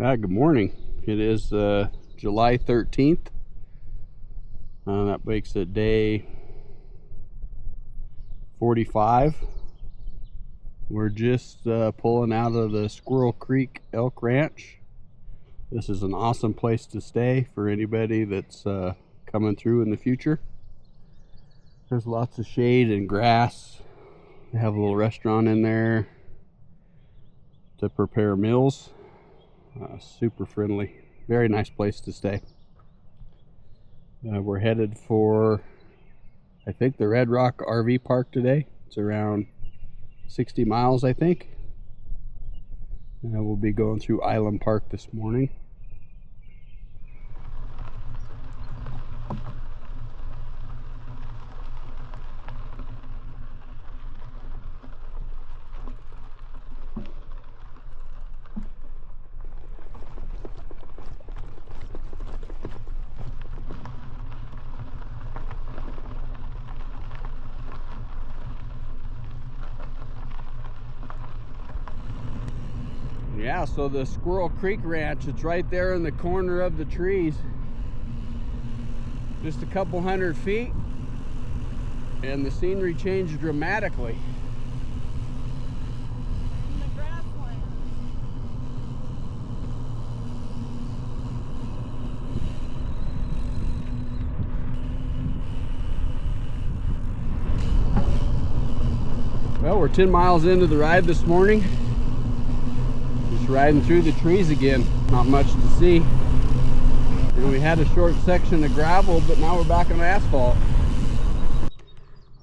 Good morning. It is July 13th. That makes it day 45. We're just pulling out of the Squirrel Creek Elk Ranch. This is an awesome place to stay for anybody that's coming through in the future. There's lots of shade and grass. They have a little restaurant in there to prepare meals. Super friendly, very nice place to stay. We're headed for, I think, the Red Rock RV Park today. It's around 60 miles, I think. We'll be going through Island Park this morning. Yeah, so the Squirrel Creek Ranch, it's right there in the corner of the trees. Just a couple hundred feet, and the scenery changed dramatically. In the grassland. Well, we're 10 miles into the ride this morning. Just riding through the trees again. Not much to see. And we had a short section of gravel, but now we're back on asphalt.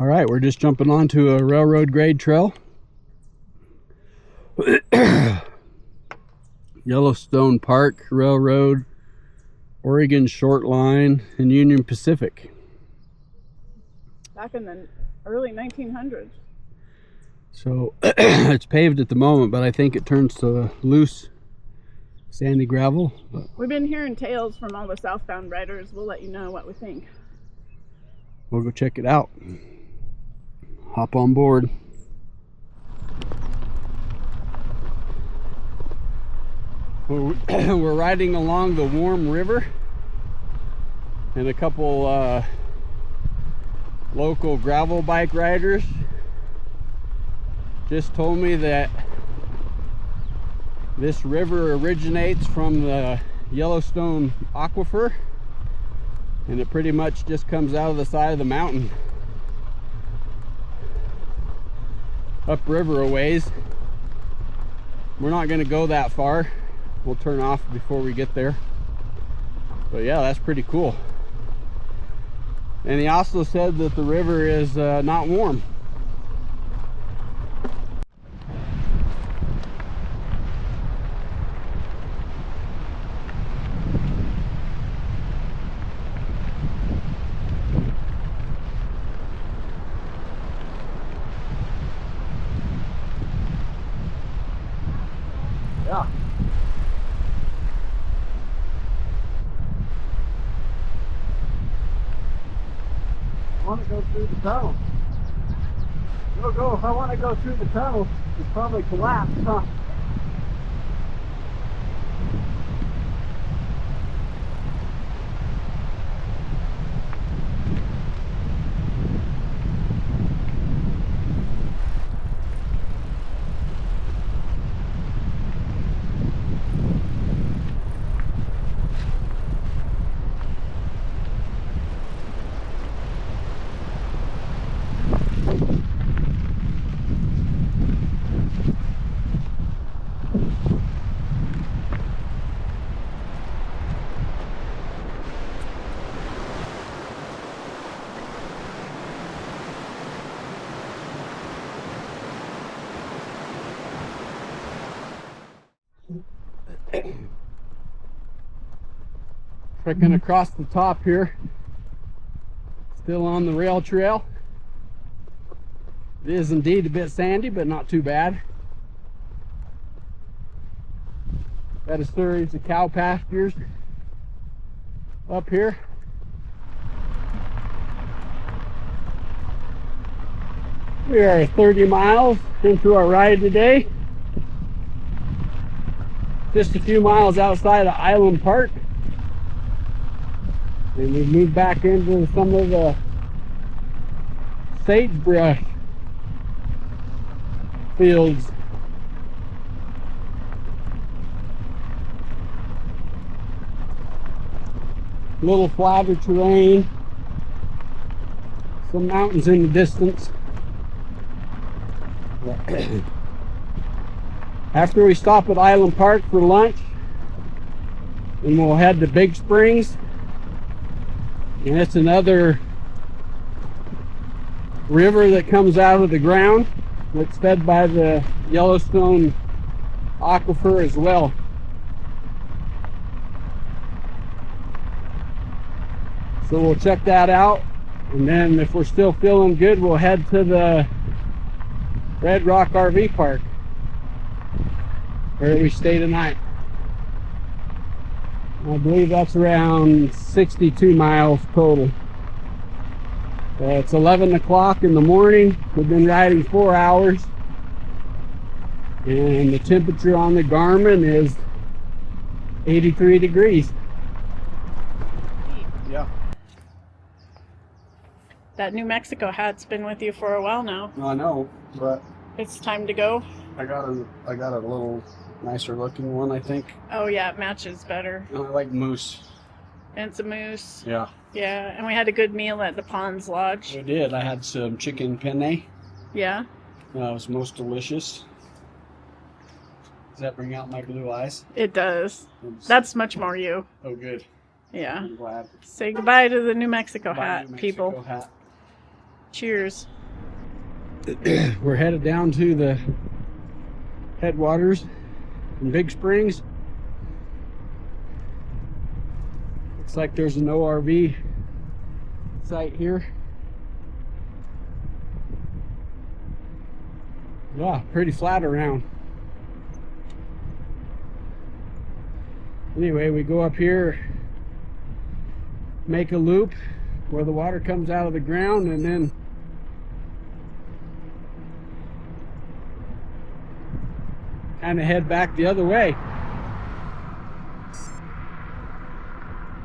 All right, we're just jumping onto a railroad grade trail. Yellowstone Park Railroad, Oregon Short Line, and Union Pacific. Back in the early 1900s. So it's paved at the moment, but I think it turns to loose sandy gravel. We've been hearing tales from all the southbound riders. We'll let you know what we think. We'll go check it out. Hop on board. We're riding along the Warm River, and a couple local gravel bike riders just told me that this river originates from the Yellowstone aquifer, and it pretty much just comes out of the side of the mountain upriver a ways. We're not going to go that far. We'll turn off before we get there, but yeah, that's pretty cool. And he also said that the river is not warm. Yeah. I want to go through the tunnel. Go. If I want to go through the tunnel, it's probably collapsed, huh? Trekking across the top here, still on the rail trail. It is indeed a bit sandy, but not too bad. Got a series of cow pastures up here. We are 30 miles into our ride today. just a few miles outside of Island Park. And we moved back into some of the sagebrush fields. Little flatter terrain, some mountains in the distance. After we stop at Island Park for lunch, then we'll head to Big Springs, and it's another river that comes out of the ground that's fed by the Yellowstone aquifer as well. So we'll check that out, and then if we're still feeling good, we'll head to the Red Rock RV Park where we stay tonight. I believe that's around 62 miles total. It's 11 o'clock in the morning. We've been riding 4 hours, and the temperature on the Garmin is 83 degrees. Yeah. That New Mexico hat's been with you for a while now. I know, but It's time to go. I got a little nicer looking one, I think. Oh yeah, it matches better. And I like moose. And it's a moose. Yeah. Yeah, and we had a good meal at the Ponds Lodge. I did. I had some chicken penne. Yeah. It was most delicious. Does that bring out my blue eyes? It does. That's much more you. Oh, good. Yeah. I'm glad. Say goodbye to the New Mexico Bye, hat, New Mexico people. hat. Cheers. We're headed down to the headwaters in Big Springs. Looks like there's an ORV site here. Yeah, pretty flat around. Anyway, we go up here, make a loop where the water comes out of the ground, and then kind of head back the other way.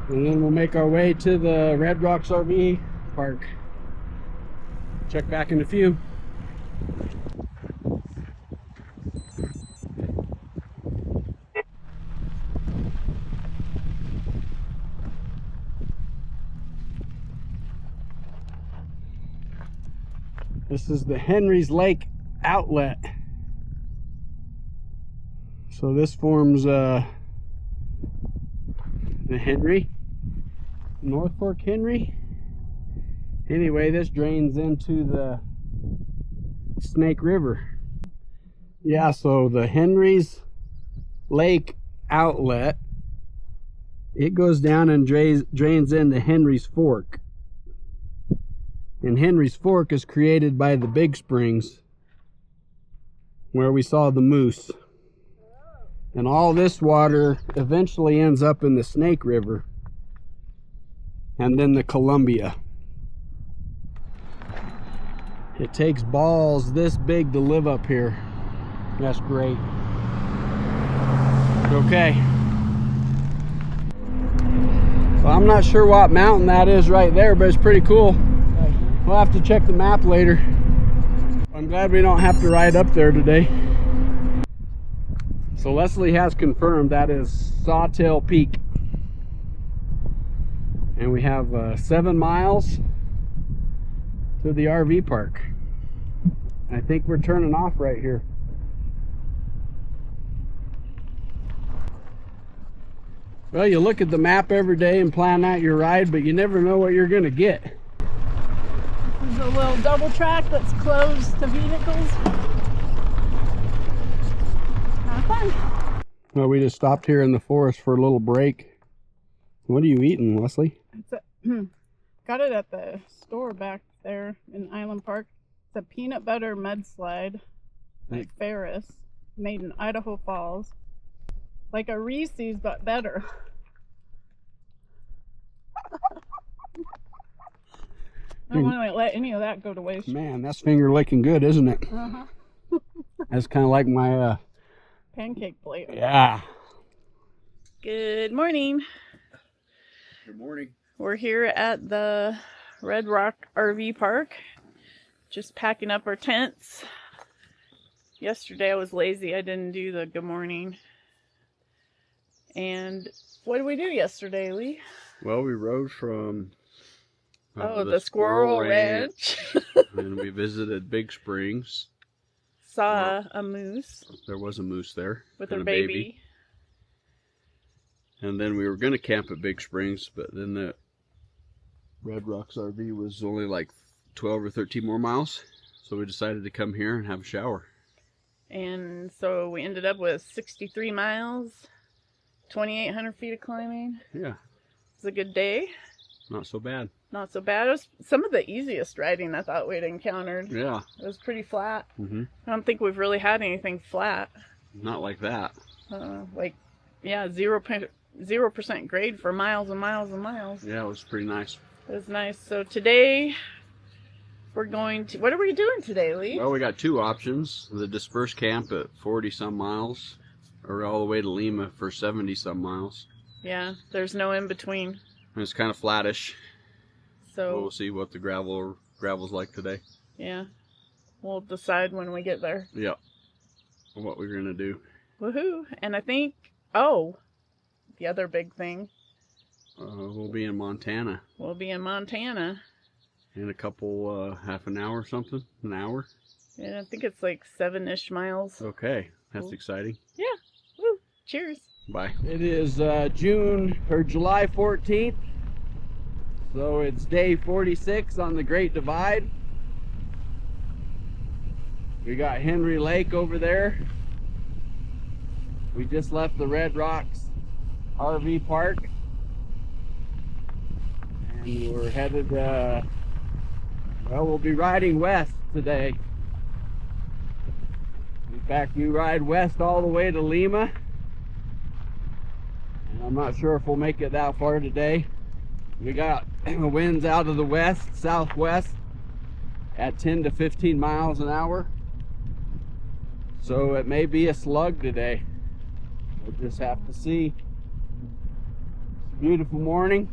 And then we'll make our way to the Red Rocks RV Park. Check back in a few. This is the Henry's Lake outlet. So this forms the Henry, North Fork Henry. Anyway, this drains into the Snake River. Yeah, so the Henry's Lake outlet, it goes down and drains into Henry's Fork. And Henry's Fork is created by the Big Springs, where we saw the moose. And all this water eventually ends up in the Snake River and then the Columbia. It takes balls this big to live up here. That's great. Okay. So I'm not sure what mountain that is right there, but it's pretty cool. We'll have to check the map later. I'm glad we don't have to ride up there today. So Leslie has confirmed that is Sawtail Peak. And we have 7 miles to the RV park. I think we're turning off right here. Well, you look at the map every day and plan out your ride, but you never know what you're gonna get. There's a little double track that's closed to vehicles. Have fun. Well, we just stopped here in the forest for a little break. What are you eating, Leslie? Got it at the store back there in Island Park. It's a peanut butter mudslide, like Ferris, made in Idaho Falls. Like a Reese's, but better. I don't want to let any of that go to waste. Man, that's finger licking good, isn't it? Uh-huh. That's kind of like my pancake plate. yeah, Good morning. Good morning. We're here at the Red Rock RV Park, just packing up our tents. Yesterday I was lazy. I didn't do the good morning. And what did we do yesterday, Lee? Well, we rode from the Squirrel Ranch. And we visited Big Springs. Saw a moose. There was a moose there. With and her a baby. And then we were going to camp at Big Springs, but then the Red Rocks RV was only like 12 or 13 more miles. So we decided to come here and have a shower. And so we ended up with 63 miles, 2,800 feet of climbing. Yeah. It was a good day. Not so bad. Not so bad. It was some of the easiest riding I thought we'd encountered. Yeah. It was pretty flat. Mm-hmm. I don't think we've really had anything flat. Not like that. 0% grade for miles and miles and miles. Yeah, it was pretty nice. It was nice. So today we're going to, what are we doing today, Lee? Well, we got two options. The dispersed camp at 40 some miles, or all the way to Lima for 70 some miles. Yeah, there's no in between. And it's kind of flattish. So we'll see what the gravel's like today. Yeah. We'll decide when we get there. Yep. What we're gonna do. Woohoo. And I think, the other big thing. We'll be in Montana. We'll be in Montana. In a couple, half an hour or something? An hour? Yeah, I think it's like 7-ish miles. Okay. That's Cool. exciting. Yeah. Woo. Cheers. Bye. It is July 14th. So it's day 46 on the Great Divide. We got Henry Lake over there. We just left the Red Rocks RV Park. And we're headed, we'll be riding west today. In fact, we ride west all the way to Lima. And I'm not sure if we'll make it that far today. We got winds out of the west, southwest at 10 to 15 miles an hour. So it may be a slug today. We'll just have to see. It's a beautiful morning.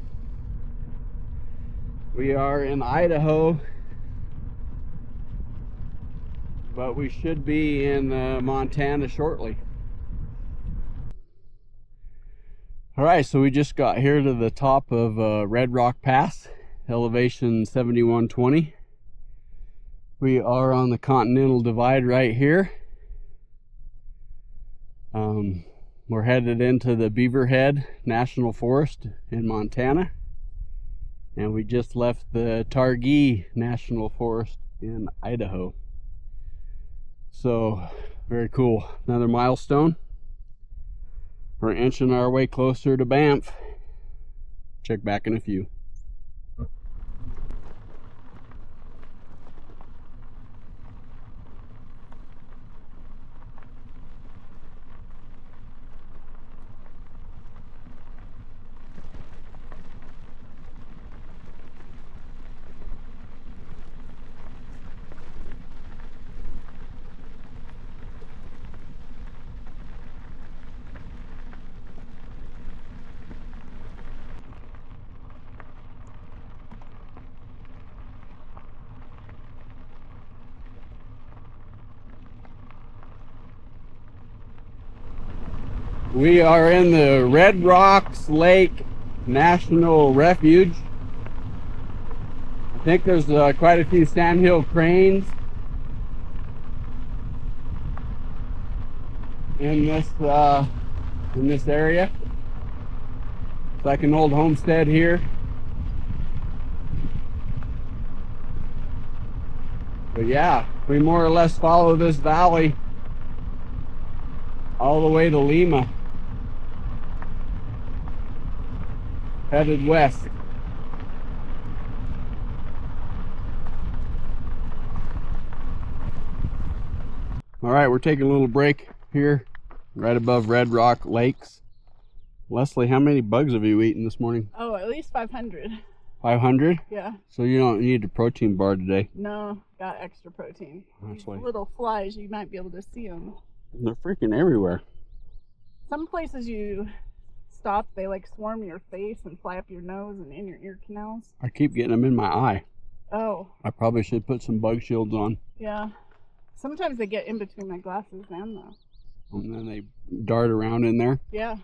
We are in Idaho, but we should be in Montana shortly. All right, so we just got here to the top of Red Rock Pass, elevation 7120. We are on the Continental Divide right here. We're headed into the Beaverhead National Forest in Montana. And we just left the Targhee National Forest in Idaho. So, very cool. Another milestone. We're inching our way closer to Banff. Check back in a few. We are in the Red Rocks Lake National Refuge. I think there's quite a few sandhill cranes in this area. It's like an old homestead here. But yeah, we more or less follow this valley all the way to Lima. Headed west. All right, we're taking a little break here, right above Red Rock Lakes. Leslie, how many bugs have you eaten this morning? Oh, at least 500. 500? Yeah. So you don't need a protein bar today? No, got extra protein. That's These why. little flies, you might be able to see them. They're freaking everywhere. Some places you stop, they like swarm your face and fly up your nose and in your ear canals. I keep getting them in my eye. Oh. I probably should put some bug shields on. Yeah. Sometimes they get in between my glasses and the... And then they dart around in there. Yeah.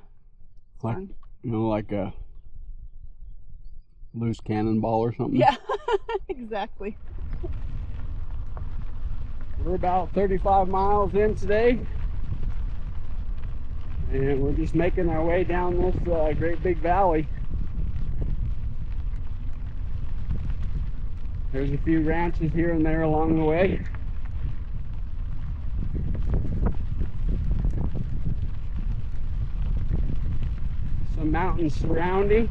Like, fun. you know, like a loose cannonball or something. Yeah, exactly. We're about 35 miles in today. And we're just making our way down this great big valley. There's a few ranches here and there along the way. Some mountains surrounding.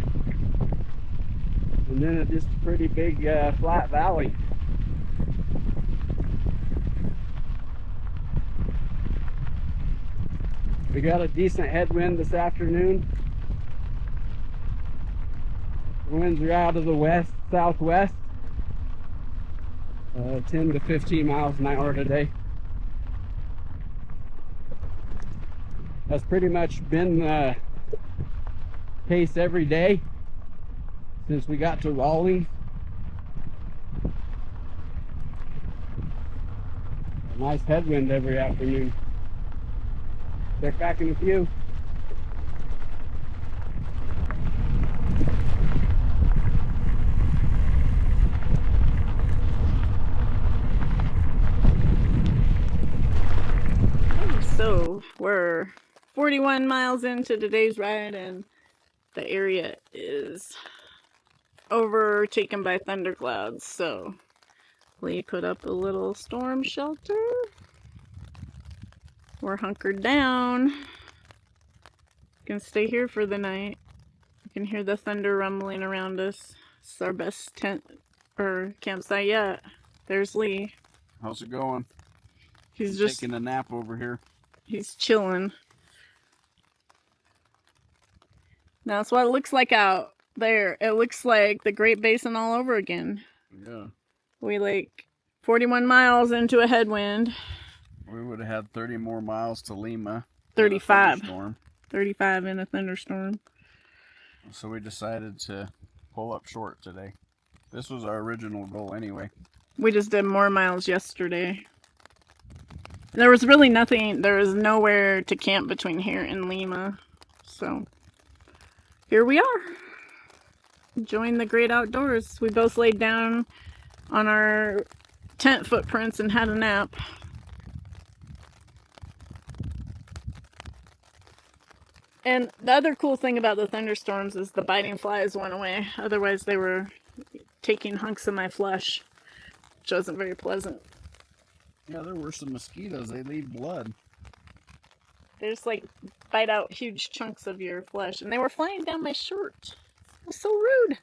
And then just a pretty big flat valley. We got a decent headwind this afternoon. The winds are out of the west, southwest. 10 to 15 miles an hour today. That's pretty much been the case every day since we got to Raleigh. A nice headwind every afternoon. Check back in a few. So we're 41 miles into today's ride and the area is overtaken by thunderclouds. So Lee put up a little storm shelter. We're hunkered down. Gonna stay here for the night. You can hear the thunder rumbling around us. It's our best tent or campsite yet. There's Lee. How's it going? He's just taking a nap over here. He's chilling. Now that's what it looks like out there. It looks like the Great Basin all over again. Yeah. We like 41 miles into a headwind. We would have had 30 more miles to Lima. 35. 35 in a thunderstorm. So we decided to pull up short today. This was our original goal anyway. We just did more miles yesterday. There was really nothing, there was nowhere to camp between here and Lima. So here we are, enjoying the great outdoors. We both laid down on our tent footprints and had a nap. And the other cool thing about the thunderstorms is the biting flies went away. Otherwise they were taking hunks of my flesh, which wasn't very pleasant. Yeah, there were some mosquitoes. They leave blood. They just like bite out huge chunks of your flesh. And they were flying down my shirt. It was so rude.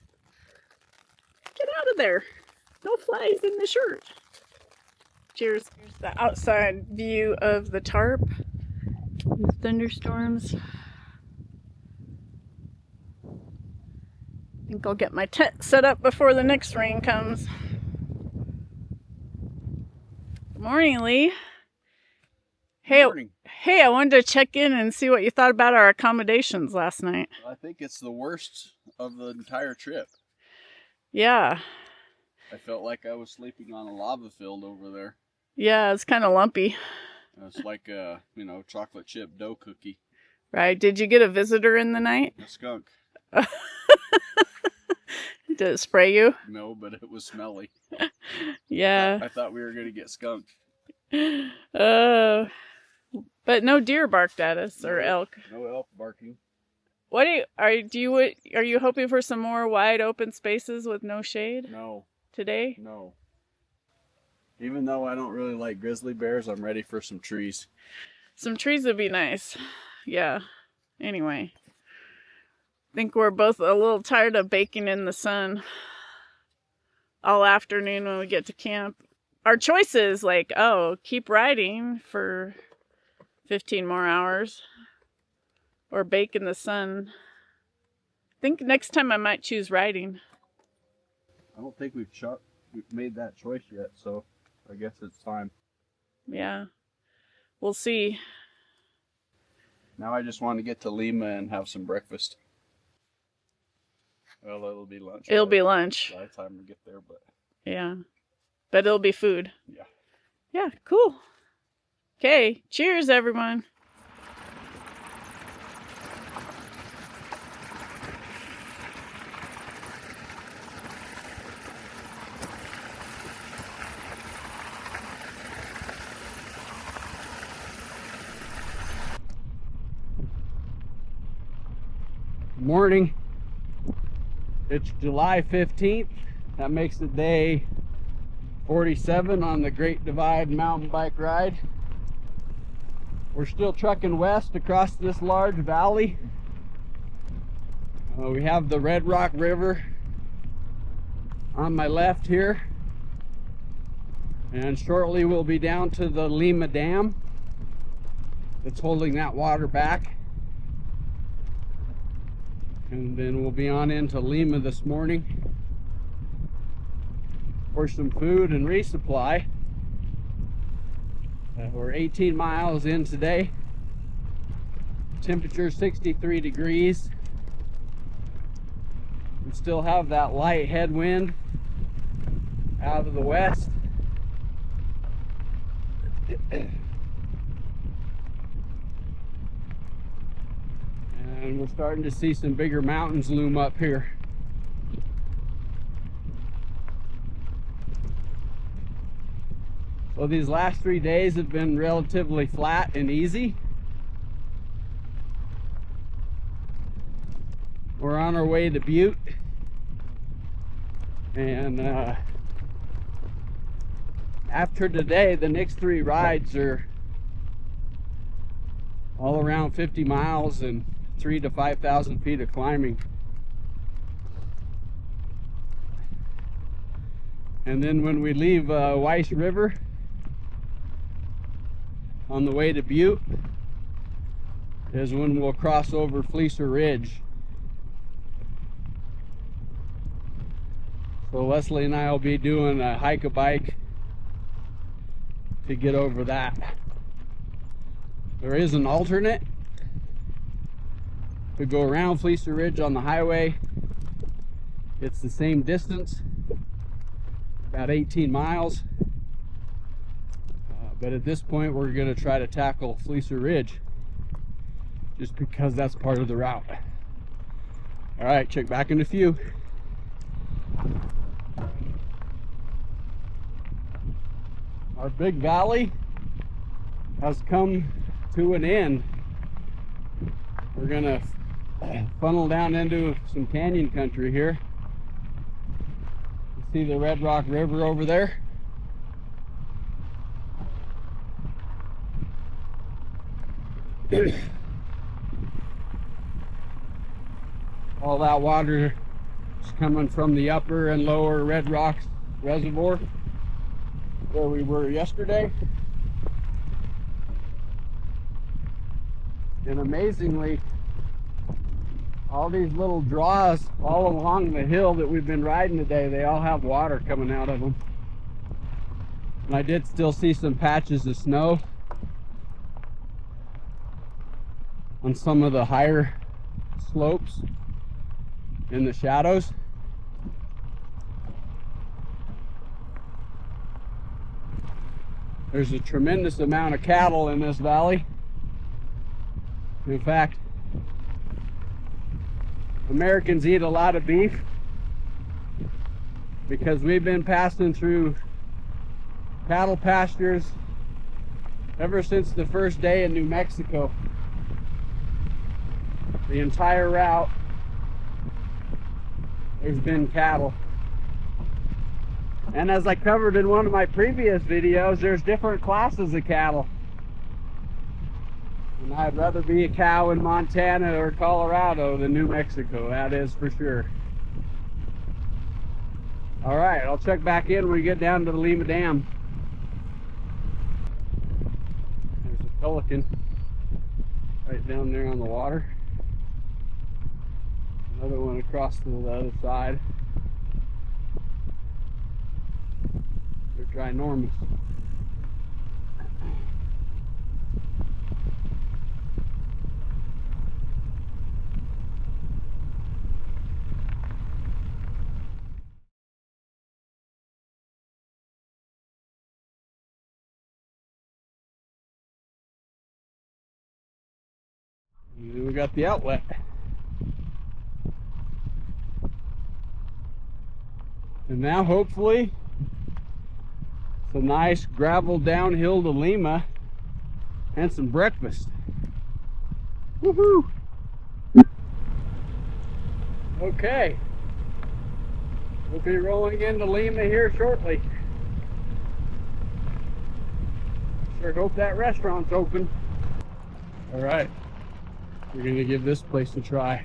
Get out of there. No flies in the shirt. Cheers. Here's the outside view of the tarp. These thunderstorms. I think I'll get my tent set up before the next rain comes. Good morning, Lee. Hey, Morning. hey, I wanted to check in and see what you thought about our accommodations last night. I think it's the worst of the entire trip. Yeah. I felt like I was sleeping on a lava field over there. Yeah, it's kind of lumpy. It's like a, chocolate chip dough cookie. Right. Did you get a visitor in the night? A skunk. Did it spray you? No, but it was smelly. Yeah. I thought we were going to get skunked. But no deer barked at us or elk. No elk barking. What are you hoping for some more wide open spaces with no shade? No. Today? No. Even though I don't really like grizzly bears, I'm ready for some trees. Some trees would be nice. Yeah. Anyway. I think we're both a little tired of baking in the sun all afternoon when we get to camp. Our choice is like, keep riding for 15 more hours or bake in the sun. I think next time I might choose riding. I don't think we've made that choice yet, so I guess it's time. Yeah. We'll see. Now I just want to get to Lima and have some breakfast. Well, it'll be lunch. It'll be lunch. By the time we get there, but... Yeah. But it'll be food. Yeah. Yeah, cool. Okay, cheers everyone. Morning. It's July 15th. That makes it day 47 on the Great Divide mountain bike ride. We're still trucking west across this large valley. We have the Red Rock River on my left here, and shortly we'll be down to the Lima Dam that's holding that water back. And then we'll be on into Lima this morning for some food and resupply. We're 18 miles in today. Temperature 63 degrees. We still have that light headwind out of the west. And we're starting to see some bigger mountains loom up here. So these last 3 days have been relatively flat and easy. We're on our way to Butte. And after today, the next 3 rides are all around 50 miles and 3,000 to 5,000 feet of climbing. And then when we leave Weiss River on the way to Butte is when we'll cross over Fleecer Ridge. So Leslie and I will be doing a hike-a-bike to get over that. There is an alternate. We go around Fleecer Ridge on the highway. It's the same distance, about 18 miles. But at this point, we're going to try to tackle Fleecer Ridge just because that's part of the route. All right, check back in a few. Our big valley has come to an end. We're gonna funnel down into some canyon country here. You see the Red Rock River over there? All that water is coming from the upper and lower Red Rocks Reservoir where we were yesterday. And amazingly, all these little draws all along the hill that we've been riding today, they all have water coming out of them. And I did still see some patches of snow on some of the higher slopes in the shadows. There's a tremendous amount of cattle in this valley. In fact, Americans eat a lot of beef because we've been passing through cattle pastures ever since the first day in New Mexico. The entire route, there's been cattle. And as I covered in one of my previous videos, there's different classes of cattle. And I'd rather be a cow in Montana or Colorado than New Mexico, that is for sure. All right, I'll check back in when we get down to the Lima Dam. There's a pelican right down there on the water. Another one across to the other side. They're ginormous. we got the outlet. And now hopefully it's a nice gravel downhill to Lima and some breakfast. Woohoo! Okay, we'll be rolling into Lima here shortly. Sure hope that restaurant's open. All right, we're gonna give this place a try.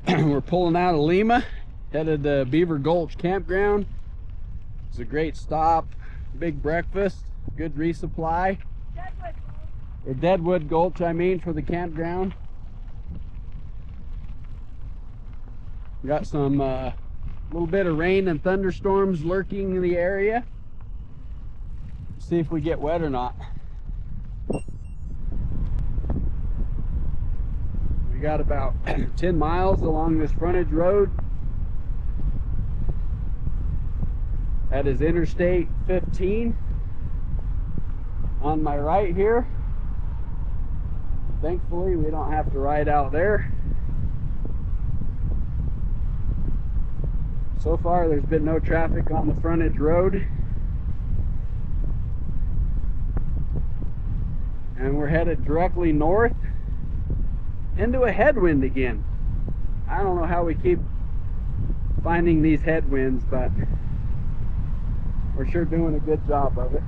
We're pulling out of Lima, headed to Beaver Gulch Campground. It's a great stop, big breakfast, good resupply. Or Deadwood Gulch, I mean, for the campground. We got some little bit of rain and thunderstorms lurking in the area. See if we get wet or not. We got about 10 miles along this frontage road. That is Interstate 15 on my right here. Thankfully, we don't have to ride out there. So far, there's been no traffic on the frontage road. And we're headed directly north into a headwind again. I don't know how we keep finding these headwinds, but we're sure doing a good job of it.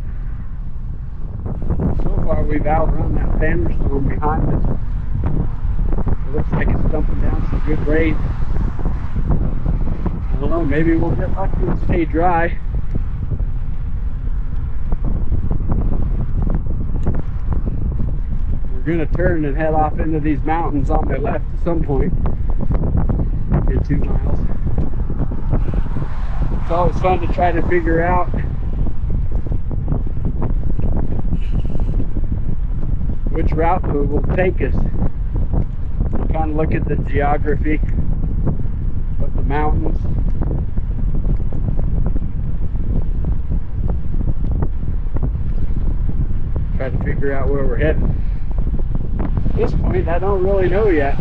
So far we've outrun that thunderstorm behind us. It looks like it's dumping down some good rain. I don't know, maybe we'll get lucky and stay dry. We're gonna turn and head off into these mountains on my left at some point in 2 miles. It's always fun to try to figure out which route will take us. Kind of look at the geography of the mountains. Try to figure out where we're heading. At this point, I don't really know yet.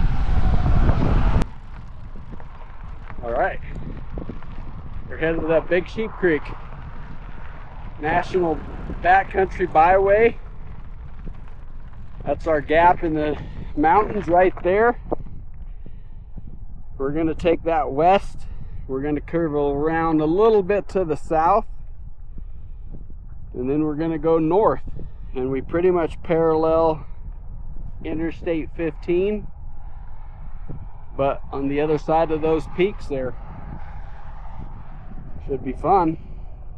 Alright, we're headed to that Big Sheep Creek National Backcountry Byway. That's our gap in the mountains right there. We're going to take that west. We're going to curve around a little bit to the south. And then we're going to go north. And we pretty much parallel Interstate 15. But on the other side of those peaks there. Should be fun.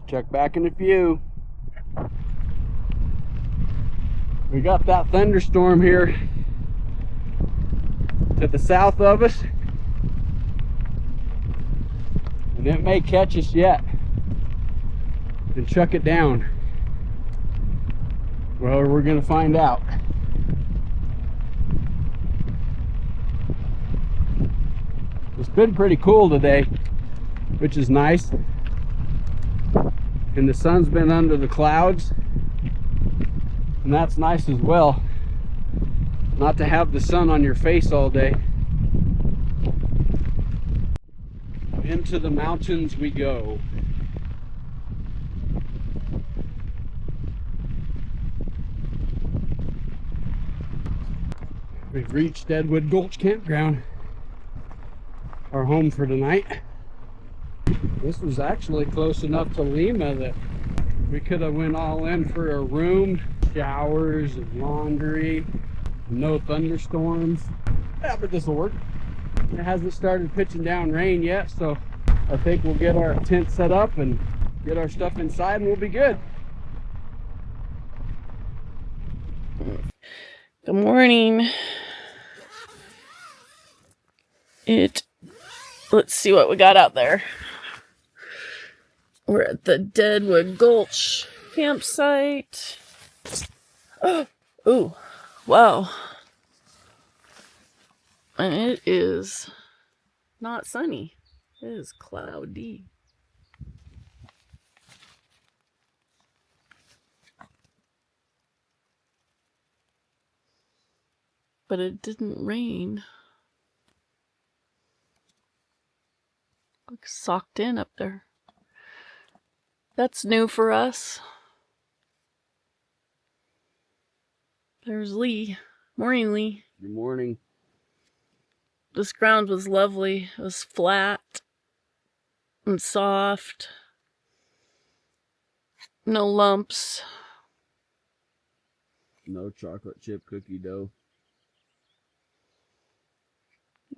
Check back in a few. We got that thunderstorm here to the south of us, and it may catch us yet and chuck it down. Well, we're gonna find out. It's been pretty cool today, which is nice, and the sun's been under the clouds. And that's nice as well, not to have the sun on your face all day. Into the mountains we go. We've reached Deadwood Gulch Campground, our home for tonight. This was actually close enough to Lima that we could have went all in for a room, showers and laundry, no thunderstorms. Yeah, but this will work. It hasn't started pitching down rain yet, so I think we'll get our tent set up and get our stuff inside and we'll be good. Good morning. Let's see what we got out there. We're at the Deadwood Gulch campsite. Oh, wow. And it is not sunny. It is cloudy. But it didn't rain. Looks socked in up there. That's new for us. There's Lee. Morning, Lee. Good morning. This ground was lovely. It was flat and soft. No lumps. No chocolate chip cookie dough.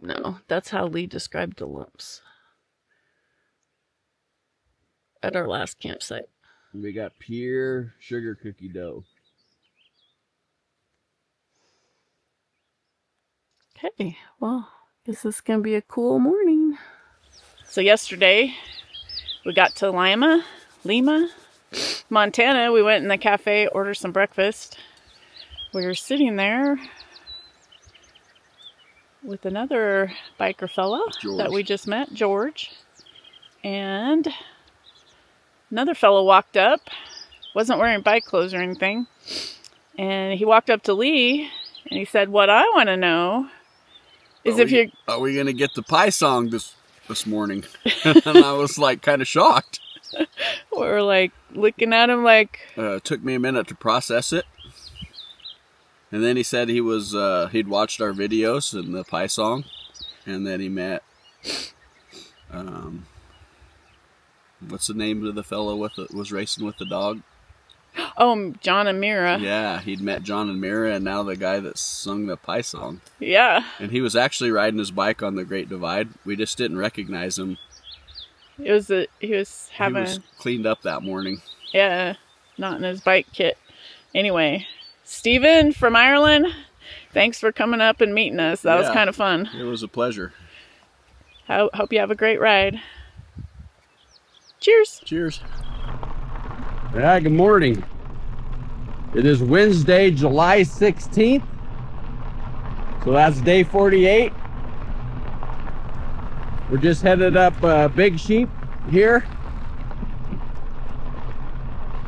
No, that's how Lee described the lumps at our last campsite. We got pure sugar cookie dough. Okay, well, this is going to be a cool morning. So yesterday, we got to Lima, Montana. We went in the cafe, ordered some breakfast. We were sitting there with another biker fella that we just met, George. And another fellow walked up, wasn't wearing bike clothes or anything. And he walked up to Lee and he said, "What I want to know is are we gonna get the pie song this morning?" And I was like kind of shocked. We're like looking at him like. It took me a minute to process it, and then he said he'd watched our videos and the pie song, and then he met what's the name of the fellow was racing with the dog? Oh, John and Mira. Yeah, he'd met John and Mira, and now the guy that sung the pie song. Yeah. And he was actually riding his bike on the Great Divide. We just didn't recognize him. He was cleaned up that morning. Yeah, not in his bike kit. Anyway, Stephen from Ireland, thanks for coming up and meeting us. That was kind of fun. It was a pleasure. Hope you have a great ride. Cheers. Cheers. Yeah, good morning. It is Wednesday, July 16th. So that's day 48. We're just headed up Big Sheep here.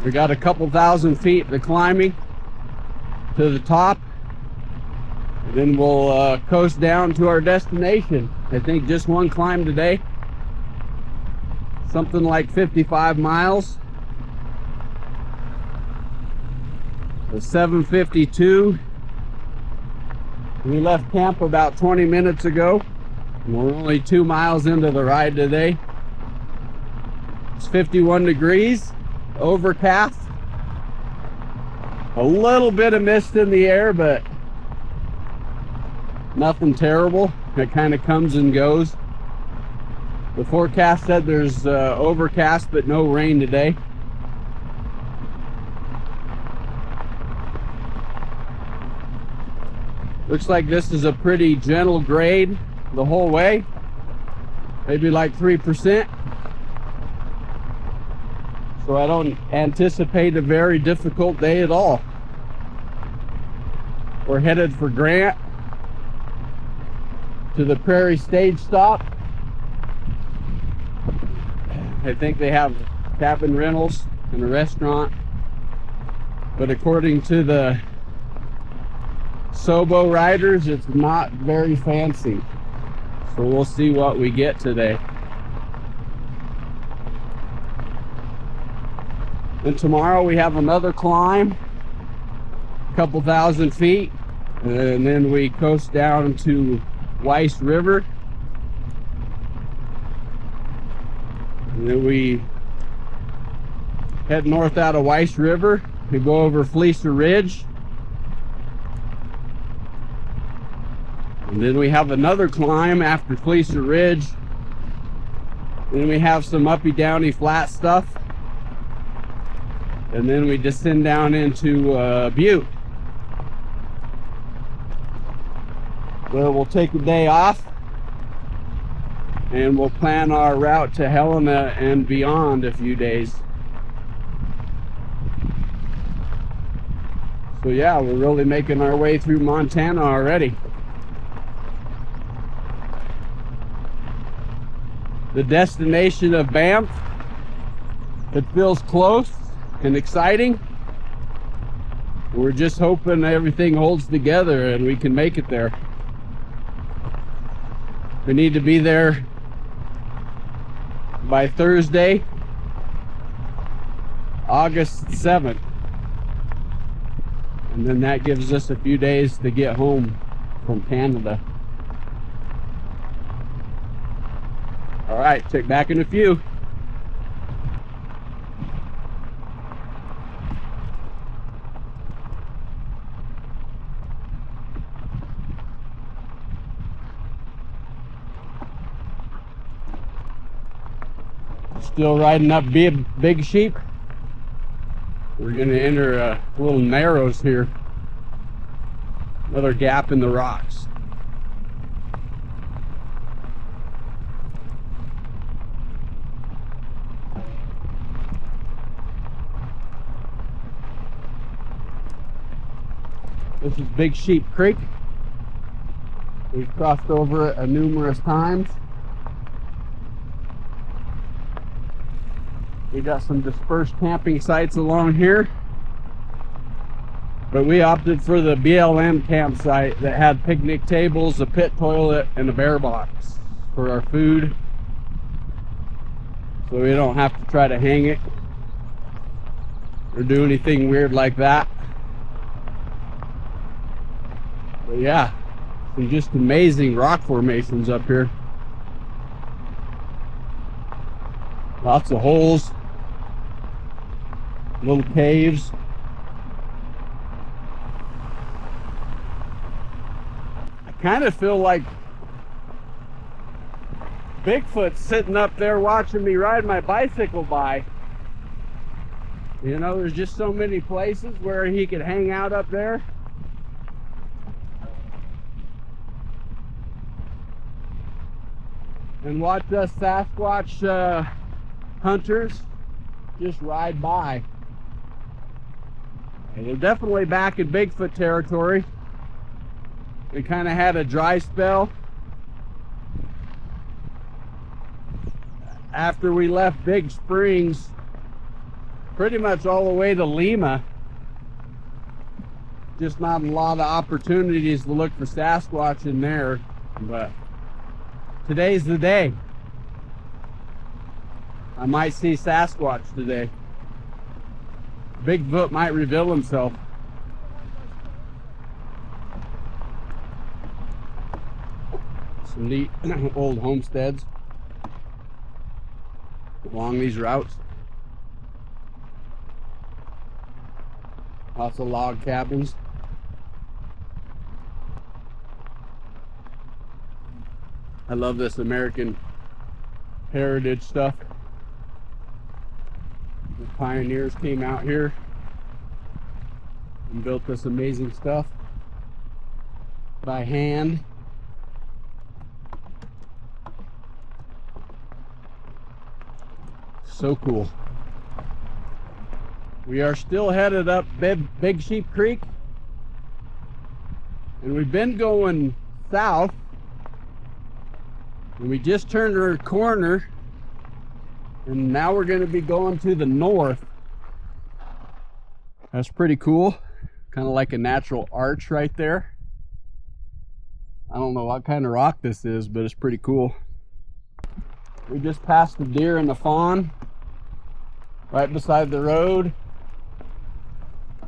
We got a couple thousand feet to climbing to the top. And then we'll coast down to our destination. I think just one climb today. Something like 55 miles. The 7:52. We left camp about 20 minutes ago. We're only 2 miles into the ride today. It's 51 degrees, overcast. A little bit of mist in the air, but nothing terrible. It kind of comes and goes. The forecast said there's overcast but no rain today. Looks like this is a pretty gentle grade the whole way. Maybe like 3%. So I don't anticipate a very difficult day at all. We're headed for Grant to the Prairie stage stop. I think they have cabin rentals and a restaurant, but according to the Sobo riders, it's not very fancy. So we'll see what we get today. And tomorrow we have another climb, a couple thousand feet, and then we coast down to Weiss River. And then we head north out of Weiss River. We go over Fleecer Ridge. And then we have another climb after Fleecer Ridge. Then we have some uppy downy flat stuff. And then we descend down into Butte. Well, we'll take a day off. And we'll plan our route to Helena and beyond a few days. So yeah, we're really making our way through Montana already. the destination of Banff. It feels close and exciting. We're just hoping everything holds together and we can make it there. We need to be there by Thursday, August 7th. And then that gives us a few days to get home from Canada. All right, check back in a few. Still riding up big sheep. We're gonna enter a little narrows here. Another gap in the rocks. This is Big Sheep Creek. We've crossed over it numerous times. We got some dispersed camping sites along here, but we opted for the BLM campsite that had picnic tables, a pit toilet, and a bear box for our food, so we don't have to try to hang it or do anything weird like that. But yeah, some just amazing rock formations up here. Lots of holes, little caves. I kind of feel like Bigfoot's sitting up there watching me ride my bicycle by. You know, there's just so many places where he could hang out up there. And watch us Sasquatch hunters just ride by. And we're definitely back in Bigfoot territory. We kind of had a dry spell after we left Big Springs, pretty much all the way to Lima. Just not a lot of opportunities to look for Sasquatch in there, but today's the day. I might see Sasquatch today. Bigfoot might reveal himself. Some neat old homesteads along these routes. Lots of log cabins. I love this American heritage stuff. The pioneers came out here and built this amazing stuff by hand. So cool. We are still headed up Big Sheep Creek, and we've been going south, and we just turned our corner, and now we're going to be going to the north. That's pretty cool. Kind of like a natural arch right there. I don't know what kind of rock this is, but it's pretty cool. We just passed the deer and the fawn right beside the road,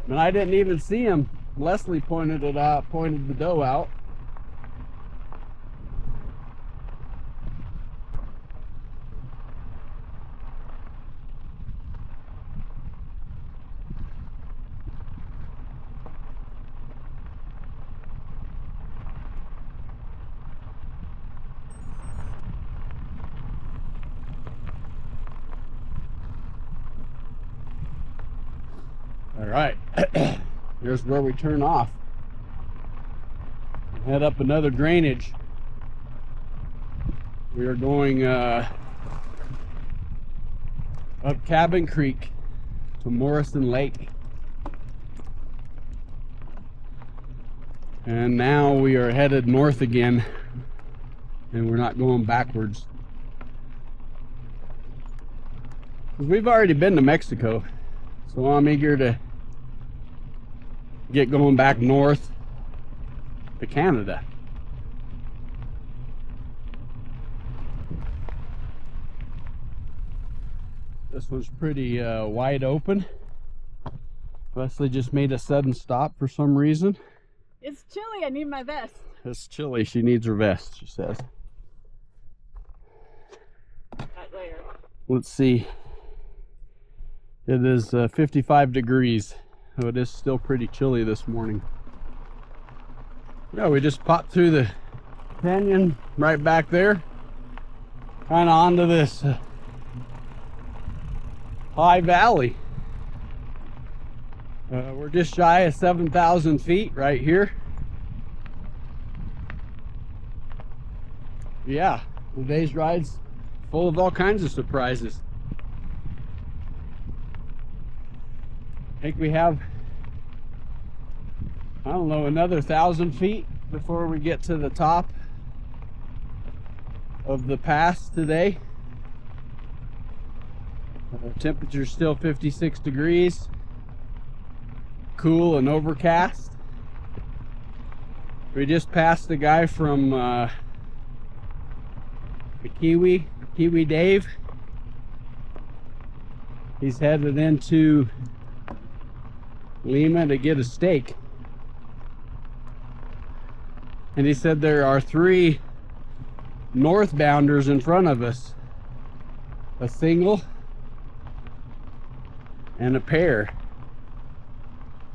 and I didn't even see him. Leslie pointed it out, pointed the doe out. All right, here's where we turn off. Head up another drainage. We are going up Cabin Creek to Morrison Lake. And now we are headed north again, and we're not going backwards. 'Cause we've already been to Mexico, so I'm eager to get going back north to Canada. This one's pretty wide open. Leslie just made a sudden stop for some reason. It's chilly. I need my vest. It's chilly. She needs her vest, she says. That layer. Let's see. It is 55 degrees. So it is still pretty chilly this morning. Yeah, we just popped through the canyon right back there. Kind of onto this high valley. We're just shy of 7,000 feet right here. Yeah, today's ride's full of all kinds of surprises. I think we have, I don't know, another 1,000 feet before we get to the top of the pass today. Temperature's still 56 degrees. Cool and overcast. We just passed the guy from the Kiwi Dave. He's headed into Lima to get a steak. And he said there are 3 northbounders in front of us. A single and a pair.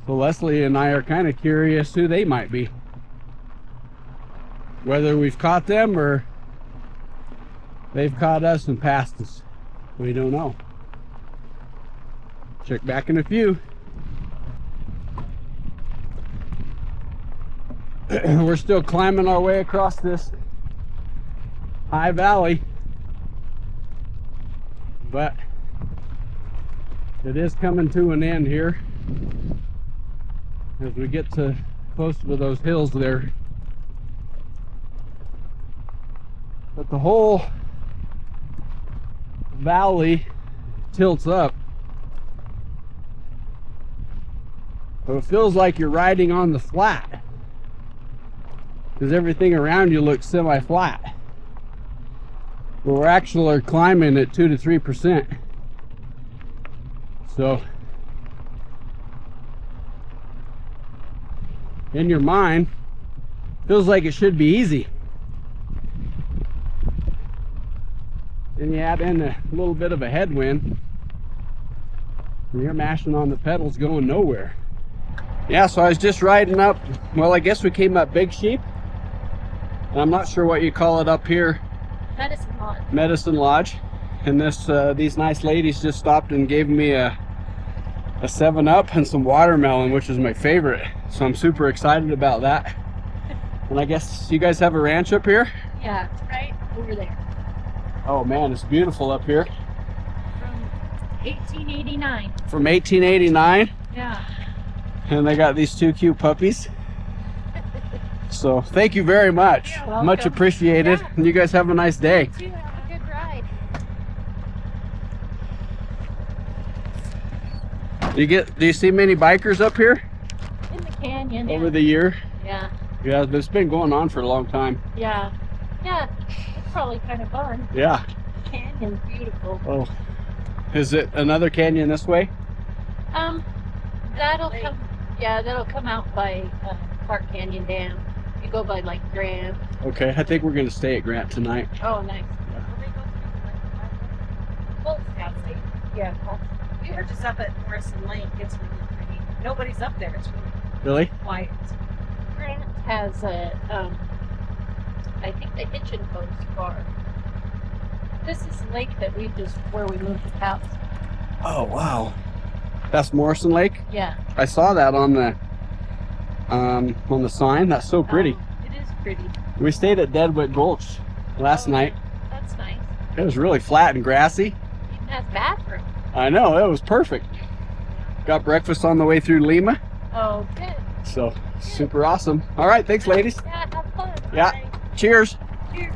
So Leslie and I are kind of curious who they might be. Whether we've caught them or they've caught us and passed us. We don't know. Check back in a few. We're still climbing our way across this high valley, but it is coming to an end here as we get to close to those hills there. But the whole valley tilts up, so it feels like you're riding on the flat because everything around you looks semi-flat. But we're actually climbing at 2 to 3%. So in your mind, feels like it should be easy. Then you add in a little bit of a headwind and you're mashing on the pedals going nowhere. Yeah, so I was just riding up, well, I guess we came up Big Sheep. And I'm not sure what you call it up here. Medicine Lodge. Medicine Lodge. And this these nice ladies just stopped and gave me a 7-Up and some watermelon, which is my favorite. So I'm super excited about that. And I guess you guys have a ranch up here? Yeah, it's right over there. Oh man, it's beautiful up here. From 1889. From 1889. Yeah. And they got these 2 cute puppies. So thank you very much. You're welcome. Much appreciated. Yeah. And you guys have a nice day. You too. Have a good ride. Do you see many bikers up here In the canyon. over the year? Yeah. Yeah, it's been going on for a long time. Yeah. Yeah. It's probably kind of fun. Yeah. The canyon's beautiful. Oh, is it another canyon this way? That'll come. Yeah, that'll come out by Park Canyon Dam. You go by like Grand. Okay, I think we're gonna stay at Grant tonight. Oh, nice. Well, Scottsdale. Yeah. We were just up at Morrison Lake. It's really pretty. Nobody's up there. It's Really? really quiet. Grant has a, I think the Hitchin Post bar. This is the lake that where we moved the house. Oh wow, that's Morrison Lake. Yeah. I saw that on the sign. That's so pretty. It is pretty. We stayed at Deadwood Gulch last night. That's nice. It was really flat and grassy. Even has bathroom. I know, it was perfect. Got breakfast on the way through Lima. Oh, good. So super awesome. All right, thanks ladies. Yeah, have fun. Yeah. Bye. Cheers. Cheers.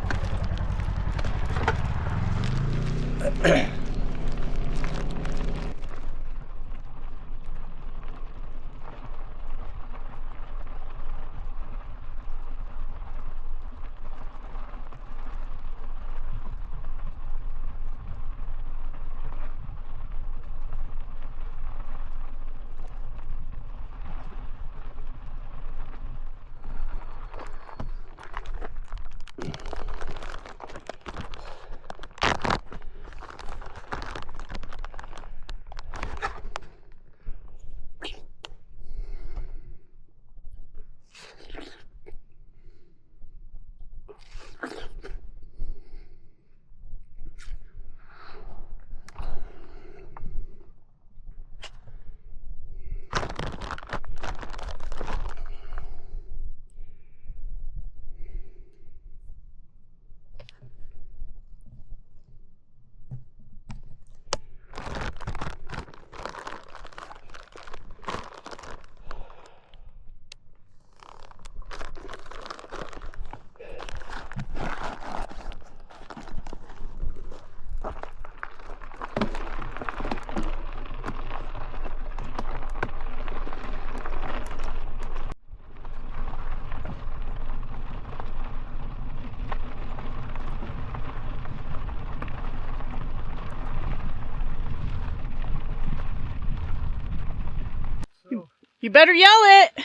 You better yell it,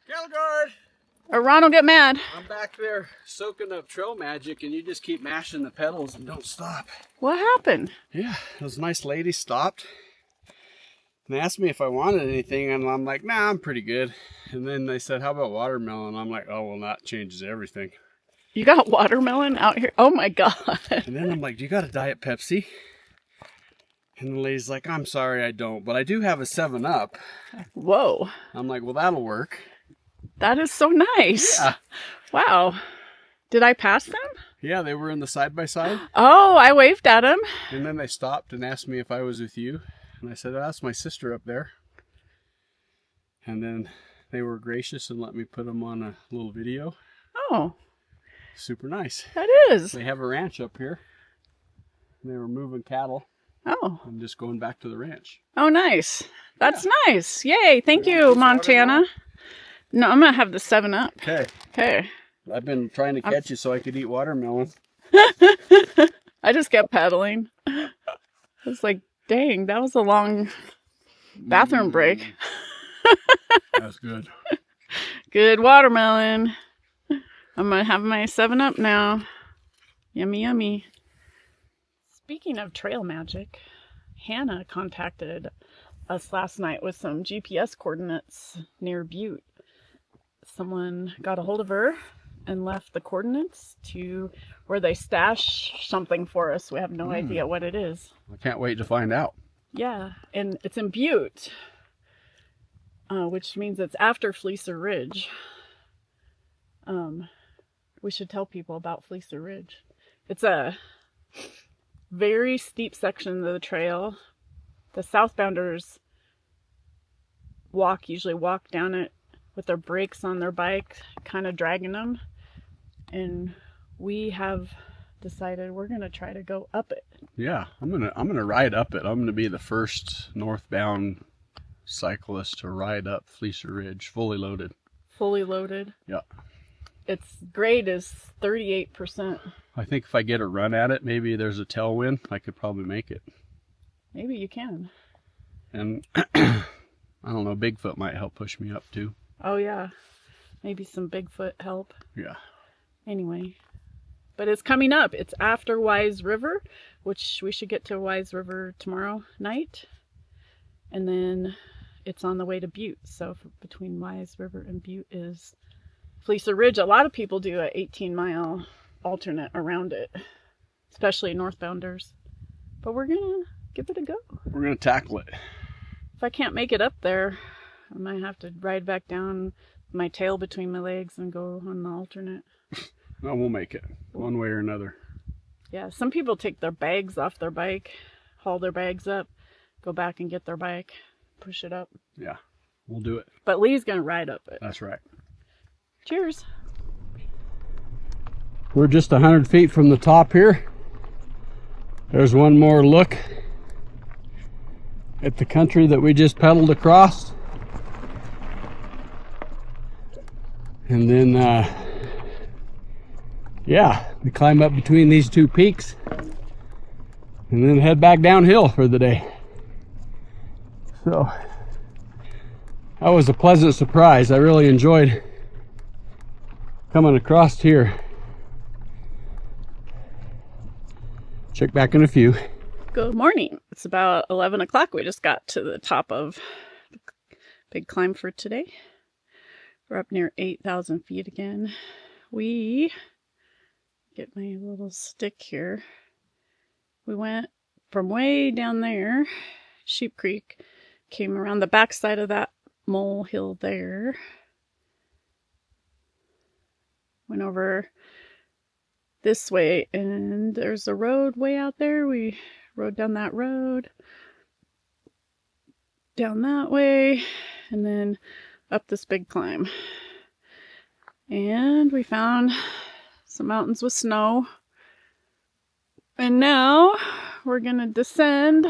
Cattle guard! or Ron will get mad. I'm back there soaking up trail magic, and you just keep mashing the pedals and don't stop. What happened? Yeah, those nice ladies stopped and they asked me if I wanted anything, and I'm like, nah, I'm pretty good. And then they said, how about watermelon? I'm like, oh, well, that changes everything. You got watermelon out here? Oh my God. And then I'm like, do you got a Diet Pepsi? And the lady's like, I'm sorry, I don't, but I do have a 7-Up. Whoa. I'm like, well, that'll work. That is so nice. Yeah. Wow. Did I pass them? Yeah, they were in the side-by-side. Oh, I waved at them. And then they stopped and asked me if I was with you. And I said, oh, that's my sister up there. And then they were gracious and let me put them on a little video. Oh. Super nice. That is. They have a ranch up here. And they were moving cattle. Oh. I'm just going back to the ranch. Oh, nice. That's nice. Yay. Thank you, Montana. No, I'm going to have the 7-Up. Okay. Okay. I've been trying to catch you so I could eat watermelon. I just kept pedaling. I was like, dang, that was a long bathroom break. That's good. Good watermelon. I'm going to have my 7-Up now. Yummy, yummy. Speaking of trail magic, Hannah contacted us last night with some GPS coordinates near Butte. Someone got a hold of her and left the coordinates to where they stash something for us. We have no idea what it is. I can't wait to find out. Yeah, and it's in Butte, which means it's after Fleecer Ridge. We should tell people about Fleecer Ridge. It's a very steep section of the trail. The southbounders usually walk down it with their brakes on their bike, kind of dragging them. And we have decided we're gonna try to go up it. Yeah, I'm gonna ride up it. I'm gonna be the first northbound cyclist to ride up Fleecer Ridge, fully loaded. Fully loaded. Yeah. Its grade is 38%. I think if I get a run at it, maybe there's a tailwind, I could probably make it. Maybe you can. And I don't know, Bigfoot might help push me up too. Oh yeah, maybe some Bigfoot help. Yeah. Anyway, but it's coming up. It's after Wise River, which we should get to Wise River tomorrow night. And then it's on the way to Butte. So between Wise River and Butte is Fleecer Ridge. A lot of people do a 18-mile alternate around it, especially northbounders. But we're gonna give it a go. We're gonna tackle it. If I can't make it up there, I might have to ride back down with my tail between my legs and go on the alternate. No, we'll make it one way or another. Yeah, some people take their bags off their bike, haul their bags up, go back and get their bike, push it up. Yeah, we'll do it. But Lee's gonna ride up it. That's right. Cheers. We're just 100 feet from the top here. There's one more look at the country that we just pedaled across. And then, yeah, we climb up between these two peaks and then head back downhill for the day. So, that was a pleasant surprise. I really enjoyed coming across here. Check back in a few. Good morning. It's about 11 o'clock. We just got to the top of the big climb for today. We're up near 8,000 feet again. We get my little stick here. We went from way down there, Sheep Creek, came around the backside of that mole hill there, went over this way, and there's a road way out there. We rode down that road, down that way, and then up this big climb. And we found some mountains with snow. And now we're gonna descend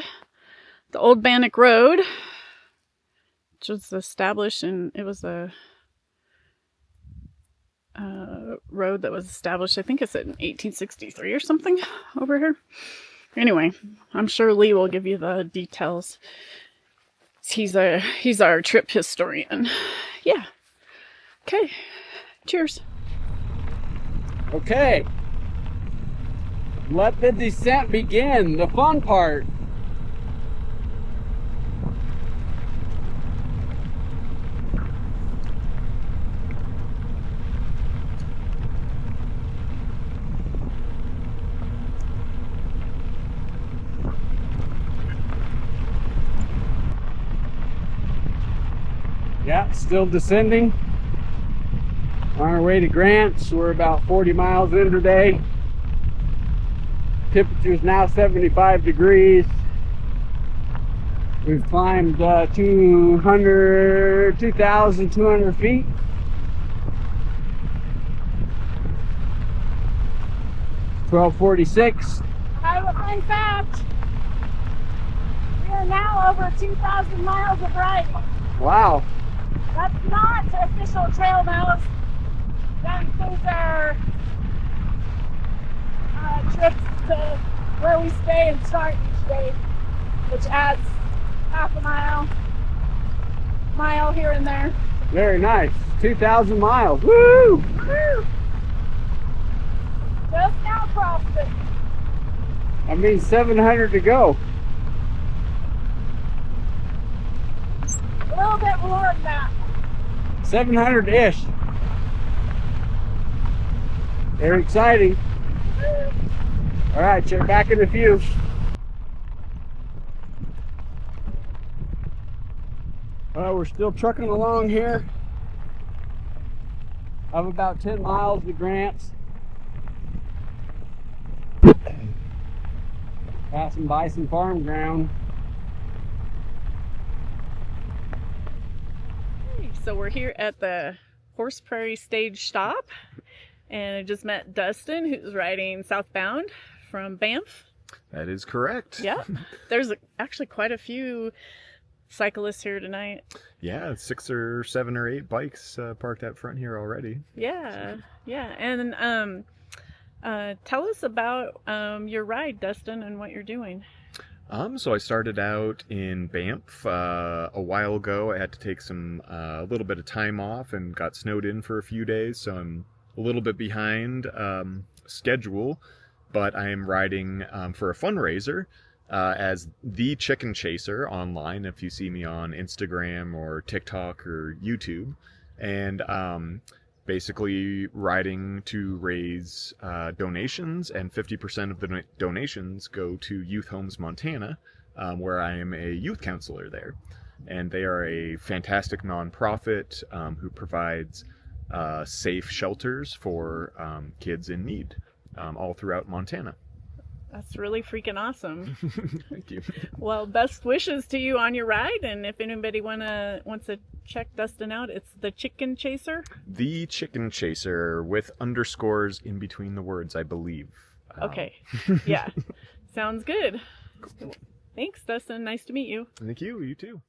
the Old Bannock Road, which was established, and it was a road that was established, I think it's in 1863 or something over here. Anyway, I'm sure Lee will give you the details. He's our trip historian. Yeah. Okay. Cheers. Okay. Let the descent begin. The fun part. Yeah, still descending. On our way to Grants. We're about 40 miles in today. Temperature is now 75 degrees. We've climbed 2,200 feet. $12.46. Fun fact. We are now over 2,000 miles of riding. Wow. That's not official trail miles. That includes our trips to where we stay and start each day, which adds half a mile here and there. Very nice. 2,000 miles. Woo! Woo! Just now crossed it. That means 700 to go. A little bit more than that. 700-ish. Very exciting. All right, check back in a few. We're still trucking along here. I have about 10 miles to Grants. Passing by some farm ground. So we're here at the Horse Prairie stage stop, and I just met Dustin, who's riding southbound from Banff. That is correct. Yeah, there's actually quite a few cyclists here tonight. Yeah, 6 or 7 or 8 bikes parked out front here already. Yeah, yeah, and tell us about your ride, Dustin, and what you're doing. So I started out in Banff a while ago. I had to take a little bit of time off and got snowed in for a few days, so I'm a little bit behind schedule, but I am riding for a fundraiser as the Chicken Chaser online, if you see me on Instagram or TikTok or YouTube, and basically riding to raise donations, and 50% of the donations go to Youth Homes Montana, where I am a youth counselor there. And they are a fantastic nonprofit who provides safe shelters for kids in need all throughout Montana. That's really freaking awesome. Thank you. Well, best wishes to you on your ride, and if anybody wants to check Dustin out, it's the Chicken Chaser. The Chicken Chaser with underscores in between the words, I believe. Okay. Yeah. Sounds good. Thanks, Dustin. Nice to meet you. Thank you. You too.